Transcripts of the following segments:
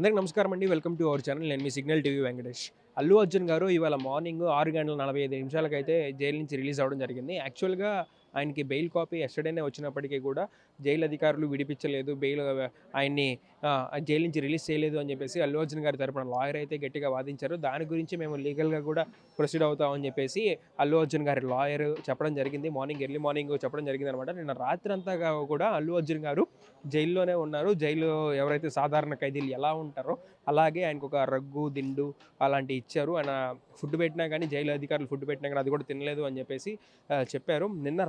అందరికీ నమస్కారం అండి. Welcome to our channel. నేను మీ సిగ్నల్ టీవీ వెంకటేష్. అల్లు అర్జున్ గారు ఇవాళ మార్నింగ్ 6:45 జైలు నుంచి రిలీజ్ అవ్వడం జరిగింది. యాక్చువల్‌గా ఆయనకి బెయిల్ కాపీ యెస్టర్‌డేనే వచ్చినప్పటికీ కూడా జైలు అధికారులు విడిపించలేదు. ఆయన్ని జైలు నుంచి రిలీజ్ చేయలేదు అని చెప్పేసి అల్లు అర్జున్ గారి తరపున లాయర్ అయితే గట్టిగా వాదించారు. దాని గురించి మేము లీగల్‌గా కూడా ప్రొసీడ్ అవుతామని చెప్పేసి అల్లు అర్జున్ గారి లాయర్ చెప్పడం జరిగింది. ఎర్లీ మార్నింగ్ చెప్పడం జరిగిందనమాట. నిన్న రాత్రంతా కూడా అల్లు అర్జున్ గారు జైల్లోనే ఉన్నారు. జైలు ఎవరైతే సాధారణ ఖైదీలు ఎలా ఉంటారో అలాగే ఆయనకొక రగ్గు, దిండు అలాంటివి ఇచ్చారు. ఆయన ఫుడ్ పెట్టినా గానీ జైలు అధికారులు ఫుడ్ పెట్టినా గానీ అది కూడా తినలేదు అని చెప్పేసి చెప్పారు. నిన్న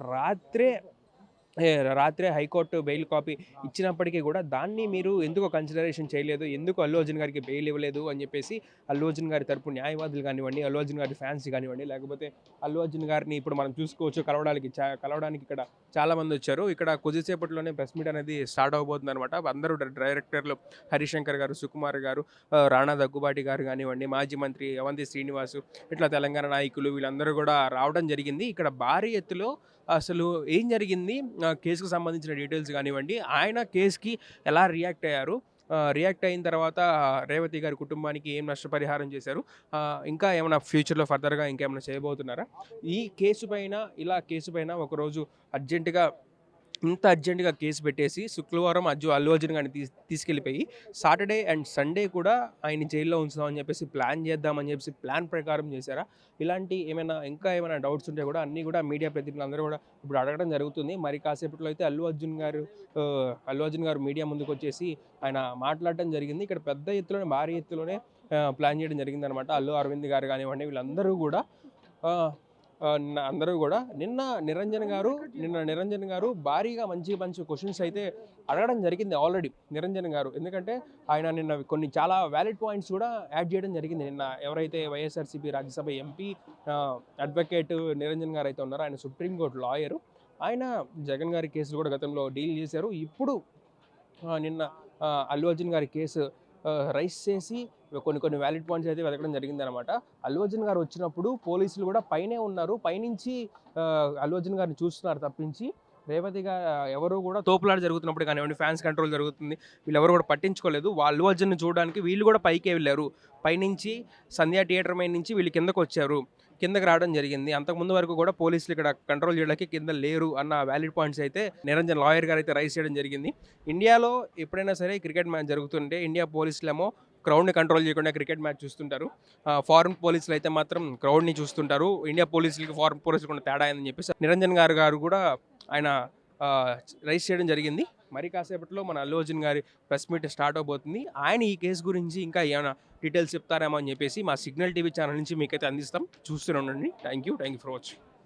రాత్రే హైకోర్టు బెయిల్ కాపీ ఇచ్చినప్పటికీ కూడా దాన్ని మీరు ఎందుకు కన్సిడరేషన్ చేయలేదు, ఎందుకు అల్లు అర్జున్ గారికి బెయిల్ ఇవ్వలేదు అని చెప్పేసి అల్లు అర్జున్ గారి తరపు న్యాయవాదులు కానివ్వండి, అల్లు అర్జున్ గారి ఫ్యాన్స్ కానివ్వండి, లేకపోతే అల్లు అర్జున్ గారిని ఇప్పుడు మనం చూసుకోవచ్చు కలవడానికి ఇక్కడ చాలామంది వచ్చారు. ఇక్కడ కొద్దిసేపట్లోనే ప్రెస్ మీట్ అనేది స్టార్ట్ అవబోతుంది అనమాట. అందరూ డైరెక్టర్లు హరిశంకర్ గారు, సుకుమార్ గారు, రాణా దగ్గుబాటి గారు కానివ్వండి, మాజీ మంత్రి అవంతి శ్రీనివాసు, ఇట్లా తెలంగాణ నాయకులు వీళ్ళందరూ కూడా రావడం జరిగింది. ఇక్కడ భారీ ఎత్తులో అసలు ఏం జరిగింది, కేసుకు సంబంధించిన డీటెయిల్స్ కానివ్వండి, ఆయన కేసుకి ఎలా రియాక్ట్ అయ్యారు, రియాక్ట్ అయిన తర్వాత రేవతి గారి కుటుంబానికి ఏం నష్టపరిహారం చేశారు, ఇంకా ఏమైనా ఫ్యూచర్లో ఫర్దర్గా ఇంకేమైనా చేయబోతున్నారా, ఈ కేసు పైన ఒకరోజు అర్జెంటుగా కేసు పెట్టేసి శుక్రవారం అల్లు అర్జున్ గారిని తీసుకెళ్ళిపోయి సాటర్డే అండ్ సండే కూడా ఆయన జైల్లో ఉంచుదామని చెప్పేసి ప్లాన్ ప్లాన్ ప్రకారం చేశారా? ఇలాంటి ఇంకా ఏమైనా డౌట్స్ ఉంటే కూడా అన్నీ కూడా మీడియా ప్రతినిధులందరూ కూడా ఇప్పుడు అడగడం జరుగుతుంది. మరి కాసేపట్లో అయితే అల్లు అర్జున్ గారు మీడియా ముందుకు వచ్చేసి ఆయన మాట్లాడడం జరిగింది. ఇక్కడ భారీ ఎత్తులోనే ప్లాన్ చేయడం జరిగిందనమాట. అల్లు అరవింద్ గారు కానివ్వండి వీళ్ళందరూ కూడా నిన్న నిరంజన్ గారు భారీగా మంచి క్వశ్చన్స్ అయితే అడగడం జరిగింది ఆల్రెడీ నిరంజన్ గారు. ఎందుకంటే ఆయన నిన్న కొన్ని చాలా వ్యాలిడ్ పాయింట్స్ కూడా యాడ్ చేయడం జరిగింది. నిన్న ఎవరైతే వైఎస్ఆర్సీపీ రాజ్యసభ ఎంపీ అడ్వకేట్ నిరంజన్ గారు అయితే ఉన్నారో, ఆయన సుప్రీంకోర్టు లాయరు. ఆయన జగన్ గారి కేసులు కూడా గతంలో డీల్ చేశారు. ఇప్పుడు నిన్న అల్లు అర్జున్ గారి కేసు రైస్ చేసి కొన్ని వ్యాలిడ్ పాయింట్స్ అయితే వెతకడం జరిగిందనమాట. అల్లు అర్జున్ గారు వచ్చినప్పుడు పోలీసులు కూడా పైనే ఉన్నారు. పైనుంచి అల్లు అర్జున్ గారిని చూస్తున్నారు తప్పించి రేవతిగా ఎవరు కూడా తోపులాట జరుగుతున్నప్పుడు కానివ్వండి, ఫ్యాన్స్ కంట్రోల్ జరుగుతుంది, వీళ్ళెవరు కూడా పట్టించుకోలేదు. అల్లు అర్జున్ని చూడడానికి వీళ్ళు కూడా పైకే వెళ్ళారు. పైనుంచి సంధ్యా థియేటర్ మీద నుంచి వీళ్ళు కిందకు రావడం జరిగింది. అంతకుముందు వరకు కూడా పోలీసులు ఇక్కడ కంట్రోల్ చేయడానికి కింద లేరు అన్న వ్యాలిడ్ పాయింట్స్ అయితే నిరంజన్ లాయర్ గారు అయితే రైజ్ చేయడం జరిగింది. ఇండియాలో ఎప్పుడైనా సరే క్రికెట్ మ్యాచ్ జరుగుతుంటే ఇండియా పోలీసులేమో క్రౌడ్ని కంట్రోల్ చేయకుండా క్రికెట్ మ్యాచ్ చూస్తుంటారు. ఫారెన్ పోలీసులు అయితే మాత్రం క్రౌడ్ని చూస్తుంటారు. ఇండియా పోలీసులకి ఫారెన్ పోలీసులకు తేడా అని చెప్పేసి నిరంజన్ గారు కూడా ఆయన రైజ్ చేయడం జరిగింది. మరి కాసేపట్లో మన అల్లు అర్జున్ గారి ప్రెస్ మీట్ స్టార్ట్ అవబోతుంది. ఆయన ఈ కేసు గురించి ఇంకా ఏమైనా డీటెయిల్స్ చెప్తారేమో అని చెప్పేసి మా సిగ్నల్ టీవీ ఛానల్ నుంచి మీకైతే అందిస్తాం. చూస్తూనే ఉండండి. Thank you for watching.